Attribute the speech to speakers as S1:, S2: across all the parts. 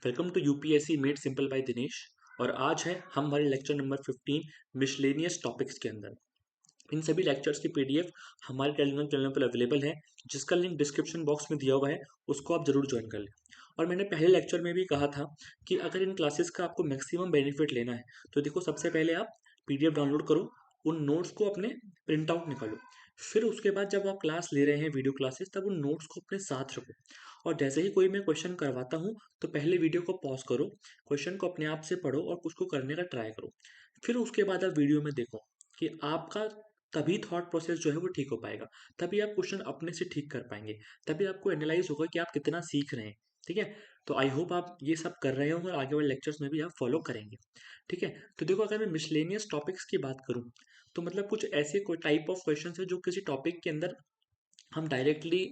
S1: Welcome to UPSC made simple by Dinesh. और आज है हमारे लेक्चर नंबर 15 मिसलेनियस टॉपिक्स के अंदर। इन सभी लेक्चर्स की पीडीएफ हमारे टेलीग्राम चैनल पर अवेलेबल है, जिसका लिंक डिस्क्रिप्शन बॉक्स में दिया हुआ है। उसको आप जरूर ज्वाइन कर लें। और मैंने पहले लेक्चर में भी कहा था कि अगर इन क्लासेस का आपको मैक्सिमम बेनिफिट लेना है तो देखो, सबसे पहले आप पीडीएफ डाउनलोड करो, उन नोट्स को अपने प्रिंट आउट निकालो। फिर उसके बाद जब आप क्लास ले रहे हैं वीडियो क्लासेस, तब उन नोट्स को अपने साथ रखो। और जैसे ही कोई मैं क्वेश्चन करवाता हूँ तो पहले वीडियो को पॉज करो, क्वेश्चन को अपने आप से पढ़ो और उसको करने का ट्राई करो। फिर उसके बाद आप वीडियो में देखो कि आपका तभी थॉट प्रोसेस जो है वो ठीक हो पाएगा। तभी आप क्वेश्चन अपने से ठीक कर पाएंगे। तभी आपको एनालाइज होगा कि आप कितना सीख रहे हैं। ठीक है। तो आई होप आप ये सब कर रहे होंगे और आगे वाले लेक्चर्स में भी आप फॉलो करेंगे। ठीक है। तो देखो, अगर मैं मिसलेनियस टॉपिक्स की बात करूं तो मतलब कुछ ऐसे कोई टाइप ऑफ क्वेश्चन है जो किसी टॉपिक के अंदर हम डायरेक्टली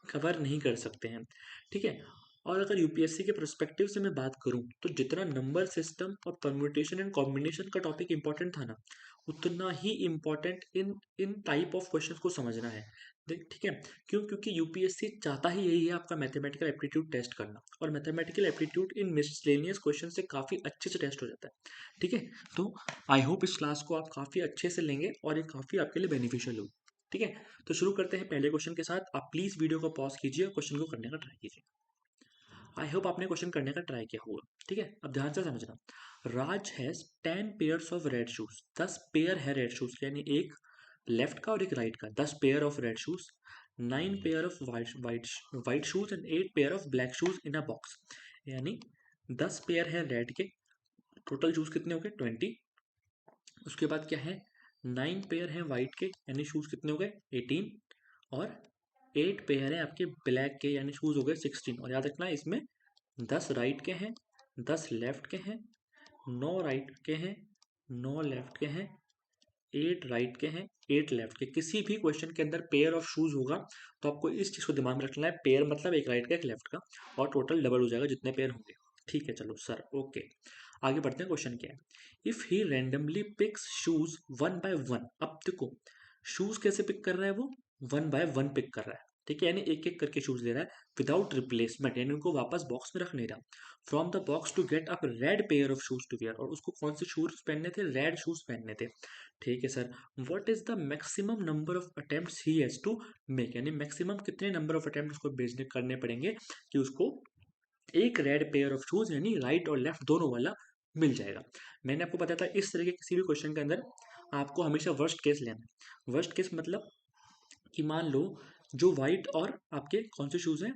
S1: कवर नहीं कर सकते हैं। ठीक है। और अगर यूपीएससी के पर्सपेक्टिव से मैं बात करूं तो जितना नंबर सिस्टम और परम्यूटेशन एंड कॉम्बिनेशन का टॉपिक इंपॉर्टेंट था ना, उतना ही इंपॉर्टेंट इन इन टाइप ऑफ क्वेश्चंस को समझना है। देख, ठीक है। क्यों? क्योंकि यूपीएससी चाहता ही यही है, आपका मैथमेटिकल एप्टीट्यूड टेस्ट करना। और मैथमेटिकल एप्टीट्यूड इन मिसलेनियस क्वेश्चन से काफ़ी अच्छे से टेस्ट हो जाता है। ठीक है। तो आई होप इस क्लास को आप काफ़ी अच्छे से लेंगे और ये काफ़ी आपके लिए बेनिफिशियल होगी। ठीक है। तो शुरू करते हैं पहले क्वेश्चन के साथ। आप प्लीज वीडियो को पॉज कीजिए और क्वेश्चन को करने का ट्राई कीजिए। आई होप आपने क्वेश्चन करने का ट्राई किया होगा। ठीक है। अब ध्यान से समझना। Raj has 10 pairs of red shoes. 10 pair है रेड शूज, यानी एक लेफ्ट का और एक राइट का। 10 pair of red shoes, 9 pair of white shoes and 8 pair of black shoes in a box. यानी 10 पेयर है रेड के, टोटल शूज कितने हो गए? 20। उसके बाद क्या है? 9 पेयर है वाइट के, यानी शूज कितने हो गए? 18। और 8 पेयर है आपके ब्लैक के, यानी शूज हो गए 16। और याद रखना, इसमें 10 राइट के हैं, 10 लेफ्ट के हैं, 9 राइट के हैं, 9 लेफ्ट के हैं, 8 राइट के हैं, 8 लेफ्ट के। किसी भी क्वेश्चन के अंदर पेयर ऑफ शूज होगा तो आपको इस चीज को दिमाग में रखना है। पेयर मतलब एक राइट का एक लेफ्ट का, और टोटल डबल हो जाएगा जितने पेयर होंगे। ठीक है, चलो सर, ओके। आगे बढ़ते हैं। क्वेश्चन क्या है? If he randomly picks shoes one by one. अब देखो, शूज कैसे पिक कर रहा है वो? वन बाय वन पिक कर रहा है। ठीक है, यानी एक एक करके शूज ले रहा है विदाउट रिप्लेसमेंट, यानी उनको वापस बॉक्स में रख नहीं रहा। From the box to get up red pair of shoes to wear. और उसको कौन से शूज पहनने थे? रेड शूज पहनने थे। ठीक है sir. What is the maximum number of attempts he has to make, यानी मैक्सिमम कितने नंबर ऑफ अटेम्प्ट उसको भेजने करने पड़ेंगे कि उसको एक रेड पेयर ऑफ शूज, यानी राइट और लेफ्ट दोनों वाला, मिल जाएगा। मैंने आपको बताया था, इस तरह के किसी भी क्वेश्चन के अंदर आपको हमेशा वर्स्ट केस लेना है। वर्स्ट केस मतलब कि मान लो जो व्हाइट और आपके कौन से शूज हैं?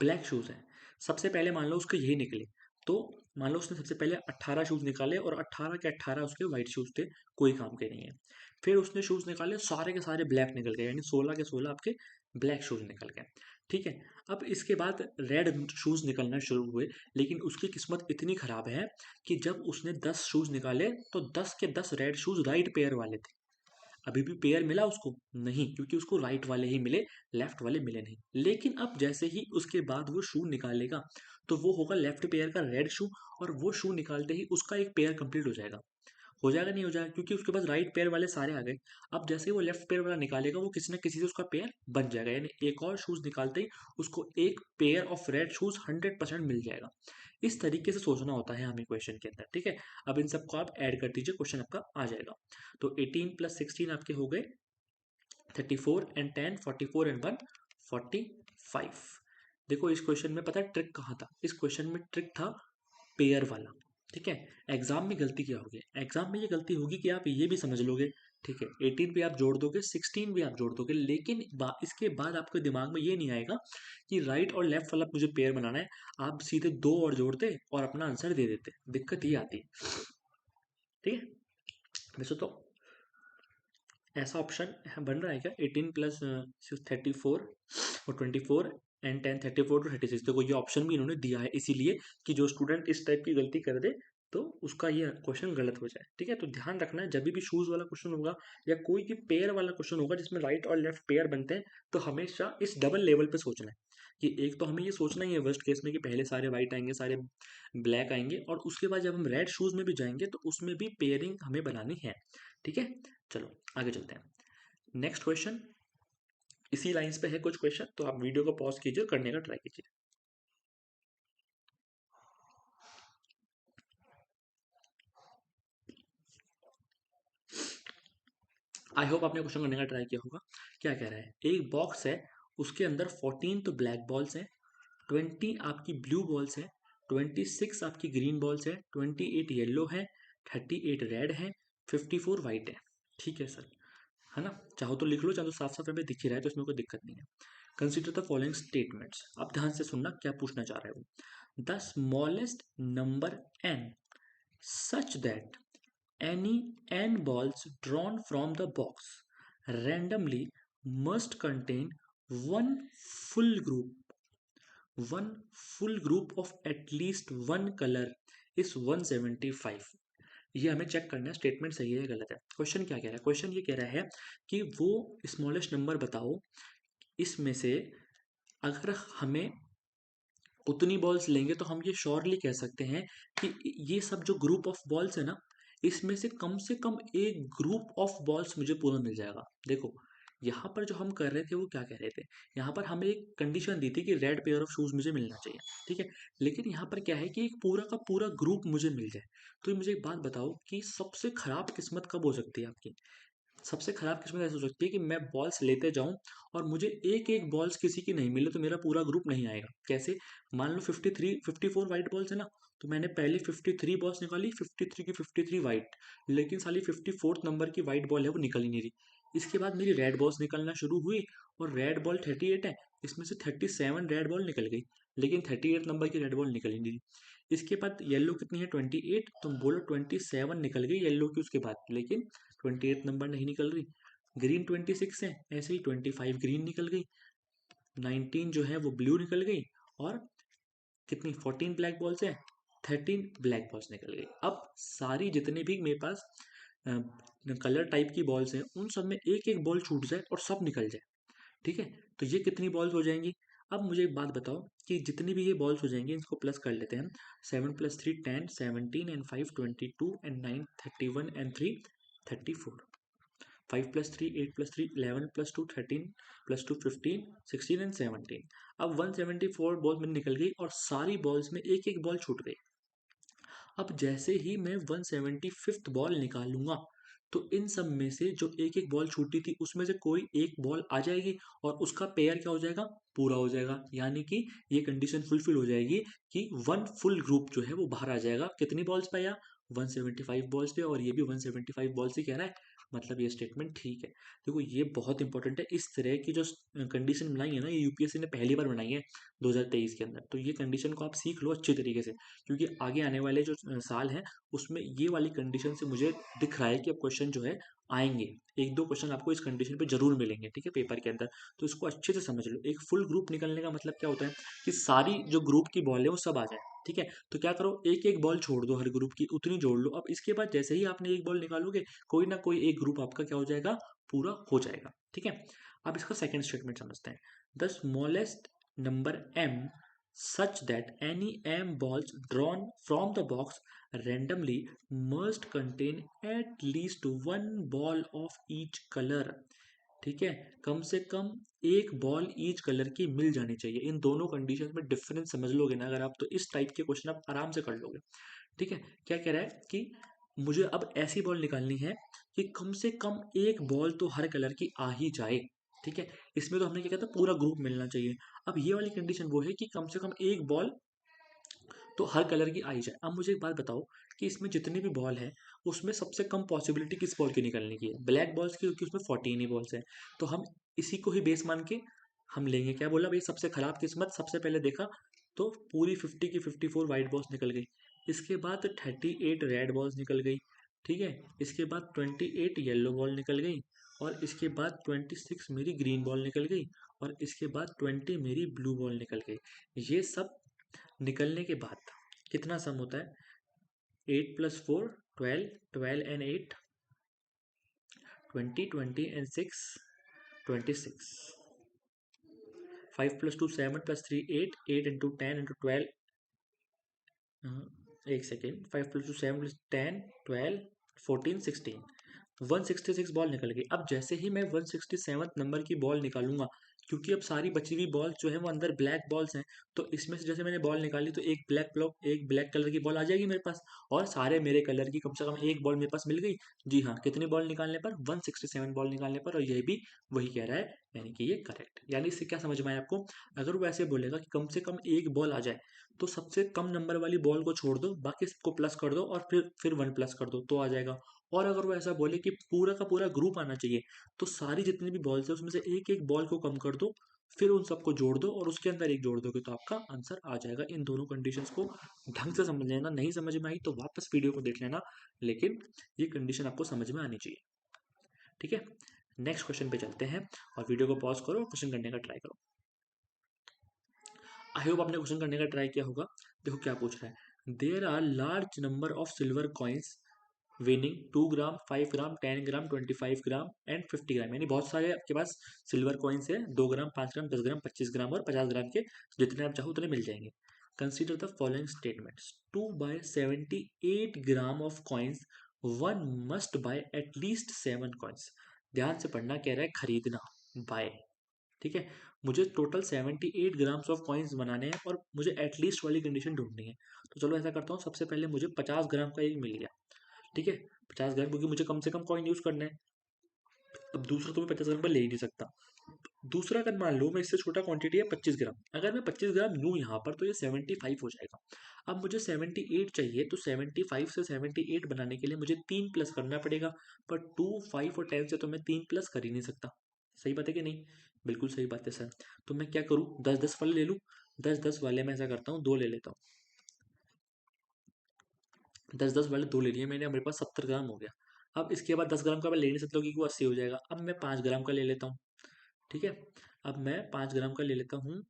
S1: ब्लैक शूज हैं। सबसे पहले मान लो उसके यही निकले, तो मान लो उसने सबसे पहले 18 शूज निकाले और 18 के 18 उसके व्हाइट शूज थे, कोई काम के नहीं है। फिर उसने शूज निकाले, सारे के सारे ब्लैक निकल गए, यानी 16 के 16 आपके ब्लैक शूज निकल गए। ठीक है। अब इसके बाद रेड शूज निकलना शुरू हुए, लेकिन उसकी किस्मत इतनी खराब है कि जब उसने 10 शूज निकाले तो 10 के 10 रेड शूज राइट पेयर वाले थे। अभी भी पेयर मिला उसको? नहीं, क्योंकि उसको राइट वाले ही मिले, लेफ्ट वाले मिले नहीं। लेकिन अब जैसे ही उसके बाद वो शू निकालेगा तो वो होगा लेफ्ट पेयर का रेड शू, और वो शू निकालते ही उसका एक पेयर कंप्लीट हो जाएगा। हो जाएगा? नहीं हो जाएगा? क्योंकि उसके पास राइट पेयर वाले सारे आ गए। अब जैसे ही वो लेफ्ट पेयर वाला निकालेगा, वो किसी ना किसी से उसका पेयर बन जाएगा, यानी एक और शूज निकालते ही उसको एक पेयर ऑफ रेड शूज 100% मिल जाएगा। इस तरीके से सोचना होता है हमें क्वेश्चन के अंदर। ठीक है। अब इन सबको आप ऐड कर दीजिए, क्वेश्चन आपका आ जाएगा। तो 18 प्लस 16 आपके हो गए 34 एंड 10 44 एंड 1 45। देखो, इस क्वेश्चन में पता है ट्रिक कहाँ था? इस क्वेश्चन में ट्रिक था पेयर वाला। ठीक है। एग्जाम में गलती क्या होगी? एग्जाम में ये गलती होगी कि आप ये भी समझ लोगे, ठीक है, 18 भी आप जोड़ दोगे, 16 भी आप जोड़ दोगे, लेकिन इसके बाद आपके दिमाग में ये नहीं आएगा कि राइट और लेफ्ट वाला मुझे पेयर बनाना है। आप सीधे दो और जोड़ते और अपना आंसर दे देते। दिक्कत ये आती है। ठीक है। वैसे तो ऐसा ऑप्शन बन रहा है क्या? 18 प्लस 34 और 24 एंड 10 34 टू 36। देखो, ये ऑप्शन भी इन्होंने दिया है इसीलिए कि जो स्टूडेंट इस टाइप की गलती कर दे तो उसका ये क्वेश्चन गलत हो जाए। ठीक है। तो ध्यान रखना है, जब भी शूज वाला क्वेश्चन होगा या कोई भी पेयर वाला क्वेश्चन होगा जिसमें राइट और लेफ्ट पेयर बनते हैं, तो हमेशा इस डबल लेवल पे सोचना है कि एक तो हमें ये सोचना ही है वर्स्ट केस में कि पहले सारे वाइट आएंगे, सारे ब्लैक आएंगे, और उसके बाद जब हम रेड शूज में भी जाएंगे तो उसमें भी पेयरिंग हमें बनानी है। ठीक है। चलो आगे चलते हैं। नेक्स्ट क्वेश्चन इसी लाइंस पे है कुछ क्वेश्चन, तो आप वीडियो को पॉज कीजिए और करने का ट्राई कीजिए। आई होप आपने क्वेश्चन करने का ट्राई किया होगा। क्या कह रहा है, एक बॉक्स है, उसके अंदर 14 तो ब्लैक बॉल्स हैं, 20 आपकी ब्लू बॉल्स है, 26 आपकी ग्रीन बॉल्स है, 28 येलो है, 38 रेड है, 54 वाइट है। ठीक है सर, है ना? चाहो तो लिख लो, चाहो तो साफ साफ में दिख ही रहा है, तो इसमें कोई दिक्कत नहीं है। Consider the following statements. अब ध्यान से सुनना क्या पूछना चाह रहा है वो। The smallest number n such that any n balls drawn from the box randomly must contain one full group one full group of at least one color is 175। ये हमें चेक करना है स्टेटमेंट सही है या गलत है। क्वेश्चन क्या कह रहा है, क्वेश्चन ये कह रहा है कि वो स्मॉलेस्ट नंबर बताओ, इसमें से अगर हमें उतनी बॉल्स लेंगे तो हम ये श्योरली कह सकते हैं कि ये सब जो ग्रुप ऑफ बॉल्स है ना, इसमें से कम एक ग्रुप ऑफ बॉल्स मुझे पूरा मिल जाएगा। देखो, यहाँ पर जो हम कर रहे थे वो क्या कह रहे थे, यहाँ पर हमें एक कंडीशन दी थी कि रेड पेयर ऑफ शूज मुझे मिलना चाहिए, ठीक है। लेकिन यहाँ पर क्या है कि एक पूरा का पूरा ग्रुप मुझे मिल जाए। तो मुझे एक बात बताओ कि सबसे खराब किस्मत कब हो सकती है आपकी। सबसे खराब किस्मत ऐसी हो सकती है कि मैं बॉल्स लेते जाऊं और मुझे एक एक बॉल्स किसी की नहीं मिले, तो मेरा पूरा ग्रुप नहीं आएगा। कैसे? मान लो 54 वाइट बॉल्स है ना, तो मैंने पहले 53 बॉल्स निकाली, 53 की 53 वाइट, लेकिन साली 54th नंबर की वाइट बॉल है वो निकल ही नहीं रही। इसके बाद मेरी रेड बॉल्स निकलना शुरू हुई, और रेड बॉल 38 है, इसमें से 37 रेड बॉल निकल गई, लेकिन 38 नंबर की रेड बॉल निकल ही नहीं रही। इसके बाद येलो कितनी है, 28, तुम बोलो 27 निकल गई येलो की उसके बाद, लेकिन 28 नंबर नहीं निकल रही। ग्रीन 26 है, ऐसे ही 25 ग्रीन निकल गई, 19 जो है वो ब्लू निकल गई, और कितनी 14 ब्लैक बॉल्स है, 13 ब्लैक बॉल्स निकल गई। अब सारी जितने भी मेरे पास कलर टाइप की बॉल्स हैं, उन सब में एक एक बॉल छूट जाए और सब निकल जाए, ठीक है। तो ये कितनी बॉल्स हो जाएंगी। अब मुझे एक बात बताओ कि जितनी भी ये बॉल्स हो जाएंगी, इसको प्लस कर लेते हैं। 7 + 3 10, 17 एंड 5 22 एंड 9 31 एंड 3 34। 5 + 3 8 + 3 11 + 2 13 + 2 15 16 एंड 17। अब 174 बॉल में निकल गई और सारी बॉल्स में एक एक बॉल छूट गई। अब जैसे ही मैं 175th बॉल निकालूंगा, तो इन सब में से जो एक एक बॉल छूटी थी उसमें से कोई एक बॉल आ जाएगी, और उसका पेयर क्या हो जाएगा, पूरा हो जाएगा। यानी कि ये कंडीशन फुलफिल हो जाएगी कि वन फुल ग्रुप जो है वो बाहर आ जाएगा। कितनी बॉल्स पे आया, 175 बॉल्स पे, और ये भी 175 बॉल्स ही कह रहा है, मतलब ये स्टेटमेंट ठीक है। देखो, ये बहुत इंपॉर्टेंट है। इस तरह की जो कंडीशन बनाई है ना, ये यूपीएससी ने पहली बार बनाई है 2023 के अंदर। तो ये कंडीशन को आप सीख लो अच्छी तरीके से, क्योंकि आगे आने वाले जो साल हैं उसमें ये वाली कंडीशन से मुझे दिख रहा है कि अब क्वेश्चन जो है आएंगे। एक दो क्वेश्चन आपको इस कंडीशन पे जरूर मिलेंगे, ठीक है, पेपर के अंदर। तो इसको अच्छे से समझ लो। एक फुल ग्रुप निकलने का मतलब क्या होता है कि सारी जो ग्रुप की बॉल है वो सब आ जाए, ठीक है। तो क्या करो, एक एक बॉल छोड़ दो, हर ग्रुप की उतनी जोड़ लो। अब इसके बाद जैसे ही आपने एक बॉल निकालोगे, कोई ना कोई एक ग्रुप आपका क्या हो जाएगा, पूरा हो जाएगा, ठीक है। अब इसका सेकंड स्टेटमेंट समझते हैं। The smallest number m such that any m balls drawn from the box randomly must contain at least one ball of each color। ठीक है, कम से कम एक बॉल ईच कलर की मिल जानी चाहिए। इन दोनों कंडीशन में डिफरेंस समझ लोगे ना अगर आप, तो इस टाइप के क्वेश्चन आप आराम से कर लोगे, ठीक है। क्या कह रहा है कि मुझे अब ऐसी बॉल निकालनी है कि कम से कम एक बॉल तो हर कलर की आ ही जाए, ठीक है। इसमें तो हमने क्या कहता है, पूरा ग्रुप मिलना चाहिए। अब ये वाली कंडीशन वो है कि कम से कम एक बॉल तो हर कलर की आई जाए। अब मुझे एक बात बताओ कि इसमें जितनी भी बॉल है, उसमें सबसे कम पॉसिबिलिटी किस बॉल की निकलने की है, ब्लैक बॉल्स की, क्योंकि उसमें 14 ही बॉल्स है। तो हम इसी को ही बेस मान के हम लेंगे। क्या बोला भाई, सबसे खराब किस्मत सबसे पहले देखा, तो पूरी 50 की 54 वाइट बॉल्स निकल गई। इसके बाद 38 रेड बॉल्स निकल गई, ठीक है। इसके बाद 28 येलो बॉल निकल गई, और इसके बाद 26 मेरी ग्रीन बॉल निकल गई, और इसके बाद 20 मेरी ब्लू बॉल निकल गई। ये सब निकलने के बाद कितना सम होता है, 8 + 4 12, 12 एंड 8 20, 20 एंड 6 26, 5 + 2 7 + 3 8, 8 इंटू 10 इंटू 12, एक सेकेंड, 5 + 2 7 + 10 12 14 16, 166 बॉल निकल गई। अब जैसे ही मैं 167 नंबर की बॉल निकालूंगा, क्योंकि अब सारी बची हुई बॉल जो है वो अंदर ब्लैक बॉल्स हैं, तो इसमें से जैसे मैंने बॉल निकाली तो एक ब्लैक कलर की बॉल आ जाएगी मेरे पास, और सारे मेरे कलर की कम से कम एक बॉल मेरे पास मिल गई। जी हाँ, कितनी बॉल निकालने पर? 167 बॉल निकालने पर, और यह भी वही कह रहा है, यानी कि ये करेक्ट। यानी इससे क्या समझ में आया आपको? अगर वो ऐसे बोलेगा कि कम से कम एक बॉल आ जाए, तो सबसे कम नंबर वाली बॉल को छोड़ दो, बाकी सबको प्लस कर दो, और फिर 1 प्लस कर दो तो आ जाएगा। और अगर वो ऐसा बोले कि पूरा का पूरा ग्रुप आना चाहिए, तो सारी जितनी भी बॉल्स है उसमें से एक एक बॉल को कम कर दो, फिर उन सबको जोड़ दो और उसके अंदर एक जोड़ दोगे तो आपका आंसर आ जाएगा। इन दोनों कंडीशंस को ढंग से समझ लेना, नहीं समझ में आई तो वापस वीडियो को देख लेना, लेकिन ये कंडीशन आपको समझ में आनी चाहिए। ठीक है, नेक्स्ट क्वेश्चन पे चलते हैं, और वीडियो को पॉज करो और क्वेश्चन करने का ट्राई करो। आई होप आपने क्वेश्चन करने का ट्राई किया होगा। देखो क्या पूछ रहा है, there are large number of silver coins winning 2 gram, 5 gram, 10 gram, 25 gram and 50 gram. यानी बहुत सारे आपके पास सिल्वर कॉइन्स है, 2 ग्राम, 5 ग्राम, 10 ग्राम, 25 ग्राम और 50 ग्राम के, जितने आप चाहो उतने मिल जाएंगे। Consider the following statements, to buy 78 gram of coins one must buy at least 7 coins. ध्यान से पढ़ना, कह रहा है खरीदना, बाय। ठीक है, मुझे टोटल 78 ग्राम्स ऑफ कॉइन्स बनाने हैं और मुझे एटलीस्ट वाली कंडीशन ढूंढनी है। तो चलो ऐसा करता हूँ, सबसे पहले मुझे 50 ग्राम का एक मिल गया। ठीक है, 50 ग्राम, क्योंकि मुझे कम से कम कॉइन यूज करना है। अब दूसरा तो मैं 50 ग्राम का ले ही नहीं सकता। दूसरा अगर मान लो मैं इससे छोटा क्वांटिटी है 25 ग्राम, अगर मैं 25 ग्राम लूँ यहाँ पर तो ये 75 हो जाएगा। अब मुझे 78 चाहिए, तो 75 से 78 बनाने के लिए मुझे 3 प्लस करना पड़ेगा, पर 2, 5 और 10 से तो मैं 3 प्लस कर ही नहीं सकता। सही बात है कि नहीं? बिल्कुल सही बात है सर। तो मैं क्या करूँ, 10-10 वाले ले लूँ। 10-10 वाले मैं ऐसा करता हूँ, 2 ले लेता हूँ। 10-10 वाले 2 ले लिए मैंने, मेरे पास 70 ग्राम हो गया। अब इसके बाद 10 ग्राम का मैं ले नहीं सकता क्योंकि वो 80 हो जाएगा। अब मैं 5 ग्राम का ले लेता हूँ। ठीक है, अब मैं 5 ग्राम का ले लेता हूँ।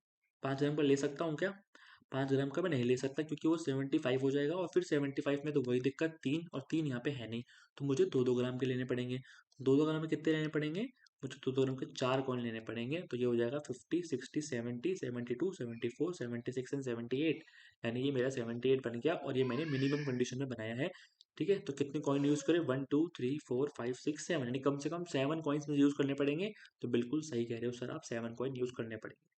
S1: 5 ग्राम का ले सकता हूँ क्या? 5 ग्राम का मैं नहीं ले सकता क्योंकि वो 75 हो जाएगा, और फिर 75 में तो वही दिक्कत, 3 और 3 यहाँ पे है नहीं, तो मुझे 2-2 ग्राम के लेने पड़ेंगे। 2-2 ग्राम में कितने लेने पड़ेंगे? मुझे 2-2 ग्राम के 4 कॉइन लेने पड़ेंगे, तो ये हो जाएगा 50, 60, 70, 72, 74, 76 एंड 78। यानी ये मेरा 78 बन गया, और ये मैंने मिनिमम कंडीशन में बनाया है। ठीक है, तो कितने कॉइन यूज करें? 1, 2, 3, 4, 5, 6, 7, यानी कम से कम 7 कॉइन्स मुझे यूज करने पड़ेंगे। तो बिल्कुल सही कह रहे हो सर आप, 7 कॉइन यूज करने पड़ेंगे।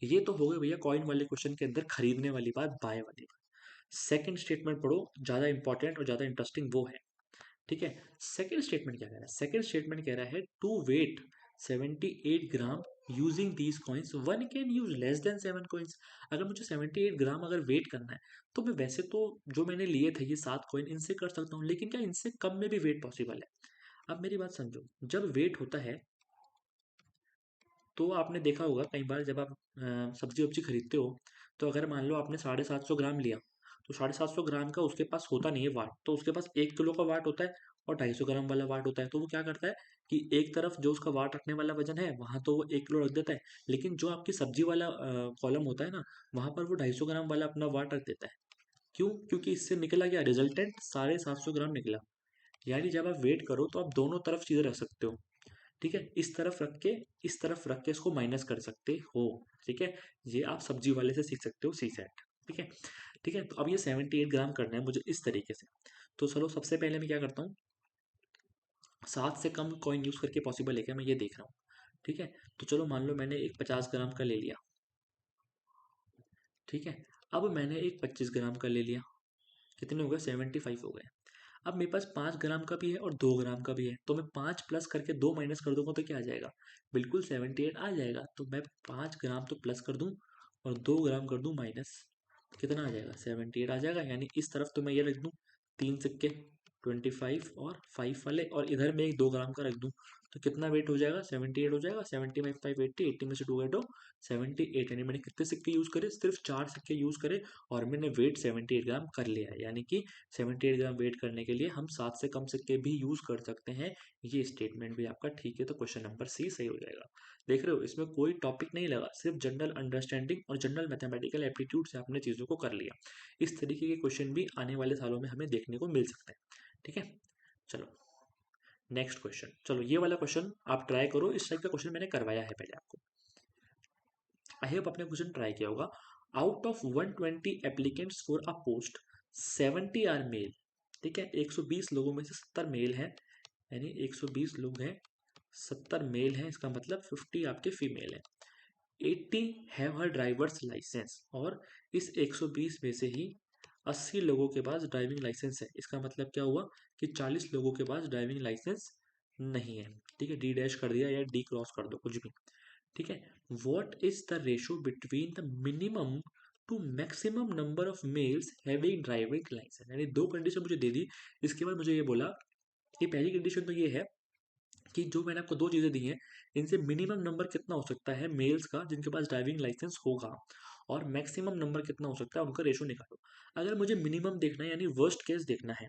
S1: ये तो हो गए भैया कॉइन वाले क्वेश्चन के अंदर खरीदने वाली बात, बाय वाली बात। सेकंड स्टेटमेंट पढ़ो, ज्यादा इंपॉर्टेंट और ज्यादा इंटरेस्टिंग वो है। ठीक है, सेकंड स्टेटमेंट क्या कह रहा है? सेकंड स्टेटमेंट कह रहा है, to weight 78 gram using these coins one can use less than 7 coins. अगर मुझे 78 ग्राम अगर वेट करना है, तो मैं वैसे तो जो मैंने लिए थे ये 7 कॉइन, इनसे कर सकता हूँ, लेकिन क्या इनसे कम में भी वेट पॉसिबल है? अब मेरी बात समझो, जब वेट होता है तो आपने देखा होगा कई बार जब आप सब्जी वब्जी खरीदते हो, तो अगर मान लो आपने 750 ग्राम लिया, तो 750 ग्राम का उसके पास होता नहीं है वाट, तो उसके पास 1 किलो का वाट होता है और 250 ग्राम वाला वाट होता है। तो वो क्या करता है कि एक तरफ जो उसका वाट रखने वाला वजन है वहां तो वो 1 किलो रख देता है, लेकिन जो आपकी सब्जी वाला कॉलम होता है ना, वहां पर वो 250 ग्राम वाला अपना वाट रख देता है। क्यों? क्योंकि इससे निकला क्या रिजल्टेंट? 750 ग्राम निकला। यानी जब आप वेट करो तो आप दोनों तरफ चीजें रख सकते हो। ठीक है, इस तरफ रख के इस तरफ रख के इसको माइनस कर सकते हो। ठीक है, ये आप सब्जी वाले से सीख सकते हो, सी सेट। ठीक है, ठीक है, तो अब ये 78 ग्राम करना है मुझे इस तरीके से। तो चलो सबसे पहले मैं क्या करता हूँ, 7 से कम कॉइन यूज करके पॉसिबल है क्या, मैं ये देख रहा हूँ। ठीक है, तो चलो मान लो मैंने एक 50 ग्राम का ले लिया। ठीक है, अब मैंने एक 25 ग्राम का ले लिया। कितने हो गए? 75 हो गए। अब मेरे पास 5 ग्राम का भी है और 2 ग्राम का भी है, तो मैं 5 प्लस करके 2 माइनस कर दूंगा तो क्या आ जाएगा? बिल्कुल 78 आ जाएगा। तो मैं 5 ग्राम तो प्लस कर दूं और 2 ग्राम कर दूं माइनस, कितना आ जाएगा? 78 आ जाएगा। यानी इस तरफ तो मैं ये रख दूं 3 सिक्के, 25 और 5 वाले, और इधर मैं एक 2 ग्राम का रख दूं, तो कितना वेट हो जाएगा? 78 हो जाएगा। 75, 80, 80 में से 2 घटो 78। यानी मैंने कितने सिक्के यूज करे? सिर्फ 4 सिक्के यूज करे, और मैंने वेट 78 ग्राम कर लिया है। यानी कि 78 ग्राम वेट करने के लिए हम 7 से कम सिक्के भी यूज कर सकते हैं। ये स्टेटमेंट भी आपका ठीक है, तो क्वेश्चन नंबर सी सही हो जाएगा। देख रहे हो, इसमें कोई टॉपिक नहीं लगा, सिर्फ जनरल अंडरस्टैंडिंग और जनरल मैथमेटिकल एप्टीट्यूड से आपने चीज़ों को कर लिया। इस तरीके के क्वेश्चन भी आने वाले सालों में हमें देखने को मिल सकते हैं। ठीक है, चलो नेक्स्ट क्वेश्चन। चलो ये वाला क्वेश्चन आप ट्राई करो, इस टाइप का क्वेश्चन मैंने करवाया है पहले आपको। आई होप आपने क्वेश्चन ट्राई किया होगा। Out of 120 applicants for a post, 70 are male. ठीक है, 120 लोगों में से 70 मेल हैं, यानी 120 लोग हैं, 70 मेल हैं, इसका मतलब 50 आपके फीमेल हैं। 80 हैव हर ड्राइवर्स लाइसेंस, और इस 120 में से ही 80 लोगों के पास ड्राइविंग लाइसेंस है। इसका मतलब क्या हुआ कि 40 लोगों के पास ड्राइविंग लाइसेंस नहीं है। ठीक है, डी डैश कर दिया या डी क्रॉस कर दो, कुछ भी। ठीक है, what is the ratio between the minimum to maximum number of males having driving licence. यानी दो कंडीशन मुझे दे दी। इसके बाद मुझे ये बोला कि पहली कंडीशन तो ये है कि जो मैंने आपको दो चीज़ें दी हैं, इनसे मिनिमम नंबर कितना हो सकता है मेल्स का जिनके पास ड्राइविंग लाइसेंस होगा, और मैक्सिमम नंबर कितना हो सकता है, उनका रेशो निकालो। अगर मुझे मिनिमम देखना है यानी वर्स्ट केस देखना है,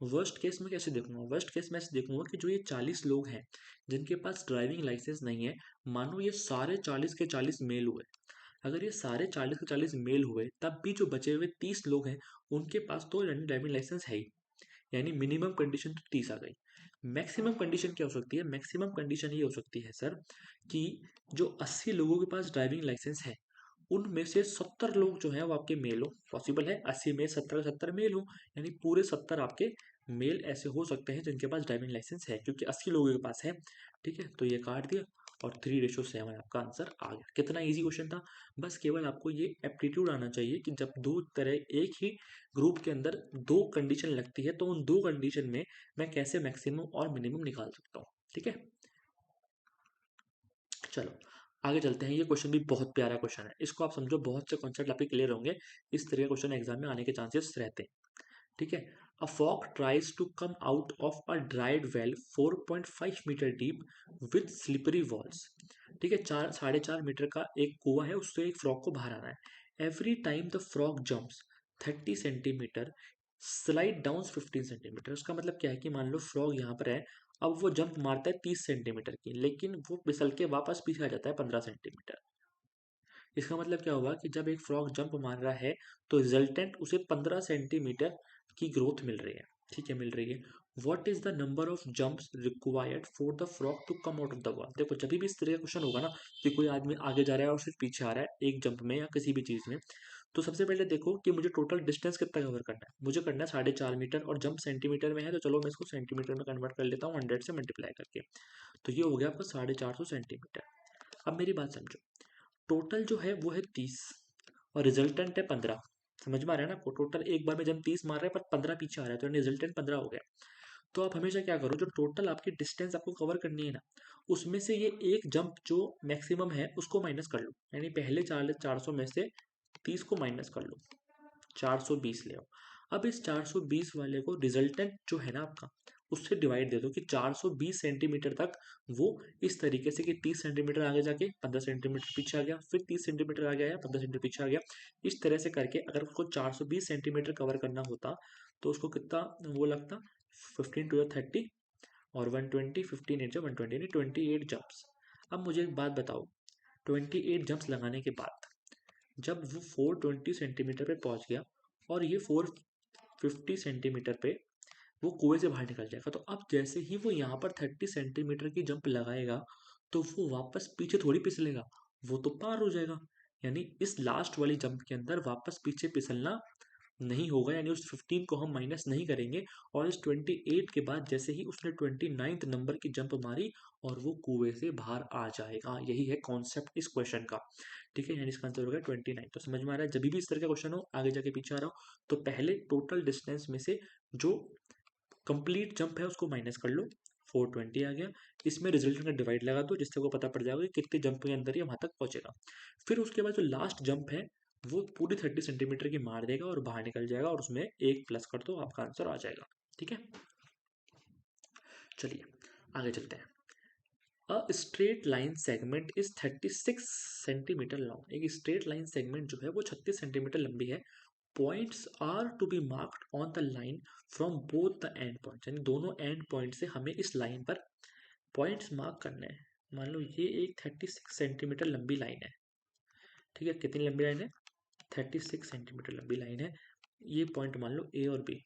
S1: वर्स्ट केस में कैसे देखूंगा? वर्स्ट केस में ऐसे देखूंगा कि जो ये 40 लोग हैं जिनके पास ड्राइविंग लाइसेंस नहीं है, मानो ये सारे 40 के 40 मेल हुए। अगर ये सारे 40 के 40 मेल हुए, तब भी जो बचे हुए 30 लोग हैं उनके पास तो ड्राइविंग लाइसेंस है ही, यानी मिनिमम कंडीशन तो 30 आ गई। मैक्सिमम कंडीशन क्या हो सकती है? मैक्सिमम कंडीशन ये हो सकती है सर कि जो 80 लोगों के पास ड्राइविंग लाइसेंस है, उनमें से 70 लोग जो है वो आपके मेल हो। पॉसिबल है 80 में 70 मेल हो, यानी पूरे 70 आपके मेल ऐसे हो सकते हैं जिनके पास ड्राइविंग लाइसेंस है, क्योंकि 80 लोगों के पास है। ठीक है, तो ये काट दिया और 3:7 आपका आंसर आ गया। कितना इजी क्वेश्चन था। बस केवल आपको ये एप्टीट्यूड आना चाहिए कि जब दो तरह एक ही ग्रुप के अंदर दो कंडीशन लगती है, तो उन दो कंडीशन में मैं कैसे मैक्सिमम और मिनिमम निकाल सकता हूँ। ठीक है, चलो आगे चलते हैं। ये क्वेश्चन भी बहुत प्यारा क्वेश्चन है, इसको आप समझो, बहुत से कॉन्सेप्ट आपके क्लियर होंगे। इस तरह के क्वेश्चन एग्जाम में आने के चांसेस रहते हैं। ठीक है, a frog tries to come out of a dried well 4.5 metre deep with slippery walls. ठीक है, 4.5 मीटर का एक कुआं है, उससे एक फ्रॉक को बाहर आना है। Every time the frog jumps 30 centimetre, slide down 15 centimetre. उसका मतलब क्या है कि मान लो फ्रॉग यहाँ पर है, अब वो जंप मारता है 30 सेंटीमीटर की, लेकिन वो फिसल के वापस पीछे आ जाता है 15 सेंटीमीटर। इसका मतलब क्या हुआ कि जब एक फ्रॉग जंप मार रहा है तो रिजल्टेंट उसे 15 सेंटीमीटर की ग्रोथ मिल रही है। ठीक है, मिल रही है। What is the number of jumps required for the frog to come out of the wall. देखो, जब भी इस तरह का क्वेश्चन होगा ना कि कोई आदमी आगे जा रहा है और सिर्फ पीछे आ रहा है एक जंप में या किसी भी चीज में, तो सबसे पहले देखो कि मुझे टोटल डिस्टेंस कितना कवर करना है। मुझे करना है 4.5 मीटर, और जंप सेंटीमीटर में है तो चलो मैं इसको सेंटीमीटर में कन्वर्ट कर लेता हूँ 100 से मल्टीप्लाई करके। तो ये हो गया आपका 450 सेंटीमीटर। अब मेरी बात समझो, टोटल जो है वो है 30 और रिजल्टेंट है 15। समझ में आ रहा है ना आपको? टोटल एक बार में जब 30 मार रहे हैं पर 15 पीछे आ रहा है, तो रिजल्टेंट 15 हो गया। तो आप हमेशा क्या करो, जो टोटल आपकी डिस्टेंस आपको कवर करनी है ना, उसमें से ये एक जंप जो मैक्सिमम है उसको माइनस कर लो। यानी पहले 400 में से 30 को माइनस कर लो, 420 ले आओ। अब इस 420 वाले को रिजल्टेंट जो है ना आपका, उससे डिवाइड दे दो कि 420 सेंटीमीटर तक वो इस तरीके से कि 30 सेंटीमीटर आगे जाके 15 सेंटीमीटर पीछे आ गया, फिर 30 सेंटीमीटर आ गया या 15 सेंटीमीटर पीछे आ गया। इस तरह से करके अगर उसको 420 सेंटीमीटर कवर करना होता तो उसको कितना वो लगता, 15 टू 30 और 120, 15 8 120, यानी 28 जंप्स। अब मुझे एक बात बताओ, 28 जंप्स लगाने के बाद जब वो 420 सेंटीमीटर पे पहुंच गया और ये 450 सेंटीमीटर पे वो कुएं से बाहर निकल जाएगा, तो अब जैसे ही वो यहाँ पर 30 सेंटीमीटर की जंप लगाएगा तो वो वापस पीछे थोड़ी फिसलेगा, वो तो पार हो जाएगा। यानी इस लास्ट वाली जंप के अंदर वापस पीछे फिसलना नहीं होगा, यानी उस 15 को हम माइनस नहीं करेंगे। और इस 28 के बाद जैसे ही उसने 29th नंबर की जंप मारी और वो कुएं से बाहर आ जाएगा। यही है कॉन्सेप्ट इस क्वेश्चन का। ठीक है, यानी इसका आंसर होगा 29। तो समझ में आ रहा है, जब भी इस तरह का क्वेश्चन हो आगे जाके पीछे आ रहा हो तो पहले टोटल डिस्टेंस में से जो कंप्लीट जंप है उसको माइनस कर लो, 420 आ गया। इसमें रिजल्ट का डिवाइड लगा दो जिससे वो पता पड़ जाएगा कि कितने जंप के अंदर ही वहां तक पहुंचेगा। फिर उसके बाद जो लास्ट जंप है वो पूरी 30 सेंटीमीटर की मार देगा और बाहर निकल जाएगा, और उसमें एक प्लस कर दो, आपका आंसर आ जाएगा। ठीक है, चलिए आगे चलते हैं। A straight line segment is 36 centimetre long. एक स्ट्रेट लाइन सेगमेंट जो है वो 36 सेंटीमीटर लंबी है। Points are to be marked on the line from both the end points, यानी दोनों एंड पॉइंट से हमें इस लाइन पर पॉइंट्स मार्क करने हैं। मान लो ये एक 36 सेंटीमीटर लंबी लाइन है। ठीक है, कितनी लंबी लाइन है? 36 सेंटीमीटर लंबी लाइन है। ये पॉइंट मान लो ए और बी।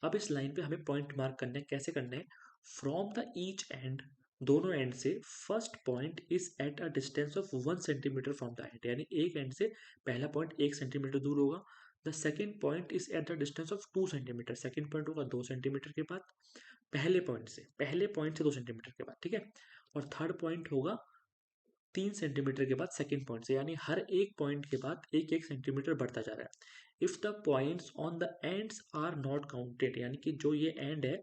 S1: अब इस लाइन पे हमें पॉइंट मार्क करने हैं। कैसे करने हैं? फ्रॉम द ईच एंड, दोनों एंड से, first point is at a distance of 1 centimetre from the end, यानी एक एंड से पहला पॉइंट 1 सेंटीमीटर दूर होगा। The second point is at the distance of 2 centimetre, second point होगा 2 सेंटीमीटर के बाद पहले पॉइंट से 2 सेंटीमीटर के बाद। ठीक है, और थर्ड पॉइंट होगा 3 सेंटीमीटर के बाद सेकेंड पॉइंट से, यानी हर एक पॉइंट के बाद 1-1 सेंटीमीटर बढ़ता जा रहा है। If the points on the ends are not counted, यानी कि जो ये एंड है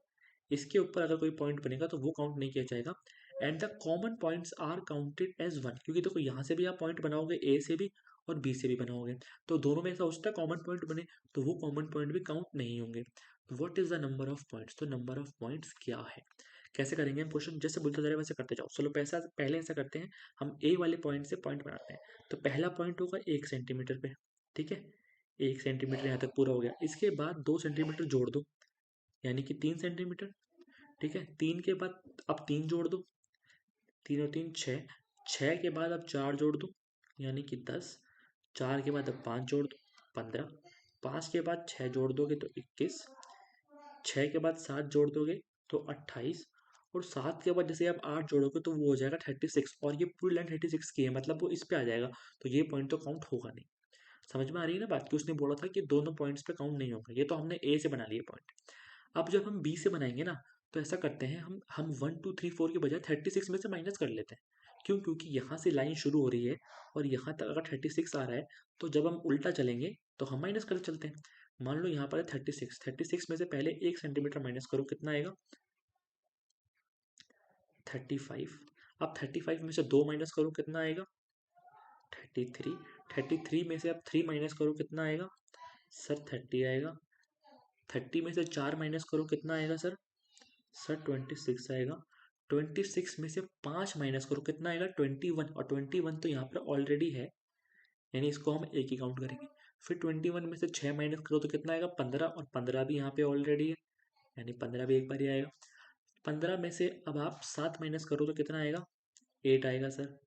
S1: इसके ऊपर अगर कोई पॉइंट बनेगा तो वो काउंट नहीं किया जाएगा। And the common points are counted as one, क्योंकि देखो यहाँ से भी आप पॉइंट बनाओगे, ए से भी और बी से भी बनाओगे, तो दोनों में ऐसा हो सकता है कॉमन पॉइंट बने, तो वो कॉमन पॉइंट भी काउंट नहीं होंगे। What is the number of points, तो नंबर ऑफ पॉइंट्स क्या है, कैसे करेंगे हम क्वेश्चन, जैसे बोलते जा रहे हैं वैसे करते जाओ। चलो पहले ऐसा करते हैं, हम ए वाले पॉइंट से पॉइंट बनाते हैं। तो पहला पॉइंट होगा 1 सेंटीमीटर पे, ठीक है, 1 सेंटीमीटर यहाँ तक पूरा हो गया। इसके बाद 2 सेंटीमीटर जोड़ दो, यानी कि 3 सेंटीमीटर, ठीक है। 3 के बाद अब 3 जोड़ दो, 3 और 3 6, 6 के बाद अब 4 जोड़ दो, यानी कि 10, 4 के बाद अब 5 जोड़ दो, 15, 5 के बाद 6 जोड़ दोगे तो 21, 6 के बाद 7 जोड़ दोगे तो 28, और 7 के बाद जैसे आप 8 जोड़ोगे तो वो हो जाएगा 36, और ये पूरी लाइन 36 की है, मतलब वो इस पे आ जाएगा, तो ये पॉइंट तो काउंट होगा नहीं। समझ में आ रही है ना बात, कि उसने बोला था कि दोनों पॉइंट्स पे काउंट नहीं होगा, ये तो हमने ए से बना लिए पॉइंट। अब जब हम बी से बनाएंगे ना, तो ऐसा करते हैं, हम 1 2 3 4 के बजाय 36 में से माइनस कर लेते हैं। क्यों, क्योंकि यहाँ से लाइन शुरू हो रही है और यहाँ तक अगर 36 आ रहा है, तो जब हम उल्टा चलेंगे तो हम माइनस कर चलते हैं। मान लो यहाँ पर है 36, 36 में से पहले 1 सेंटीमीटर माइनस करो, कितना आएगा 35। अब 35 में से 2 माइनस करो, कितना आएगा 33। 33 में से अब 3 माइनस करो, कितना आएगा सर 30 आएगा। 30 में से 4 माइनस करो, कितना आएगा सर 26 आएगा। 26 में से 5 माइनस करो, कितना आएगा 21, और 21 तो यहाँ पर ऑलरेडी है, यानी इसको हम एक ही काउंट करेंगे। फिर 21 में से 6 माइनस करो तो कितना आएगा 15, और 15 भी यहाँ पे ऑलरेडी है, यानी 15 भी एक बार ही आएगा। 15 में से अब आप 7 माइनस करो तो कितना आएगा 8 आएगा सर।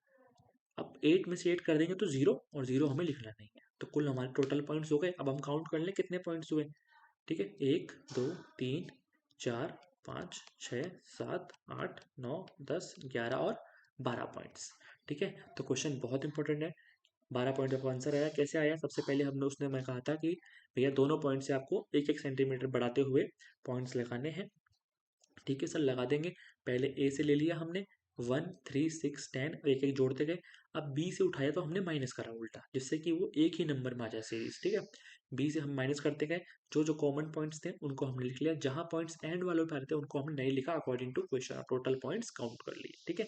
S1: अब 8 में से 8 कर देंगे तो 0, और 0 हमें लिखना नहीं है। तो कुल हमारे टोटल पॉइंट्स हो गए। अब हम काउंट कर लें कितने पॉइंट्स हुए, ठीक है, 1 2 3 4 5 6 7 8 9 10 11 और 12 पॉइंट्स, ठीक है। तो क्वेश्चन बहुत इंपॉर्टेंट है। 12 पॉइंट का आंसर आया, कैसे आया, सबसे पहले हमने उसने मैं कहा था कि भैया दोनों पॉइंट से आपको 1-1 सेंटीमीटर बढ़ाते हुए पॉइंट्स लगाने हैं, ठीक है सर, लगा देंगे। पहले ए से ले लिया हमने 1 3 6 10, और एक एक जोड़ते गए। अब बी से उठाया तो हमने माइनस करा उल्टा, जिससे कि वो एक ही नंबर में आ जाए सीरीज, ठीक है। बी से हम माइनस करते गए, जो जो कॉमन पॉइंट्स थे उनको हमने लिख लिया, जहां पॉइंट्स एंड वालों पे आ रहे थे उनको हमने नहीं लिखा, according to question total points count कर लिए, ठीक है।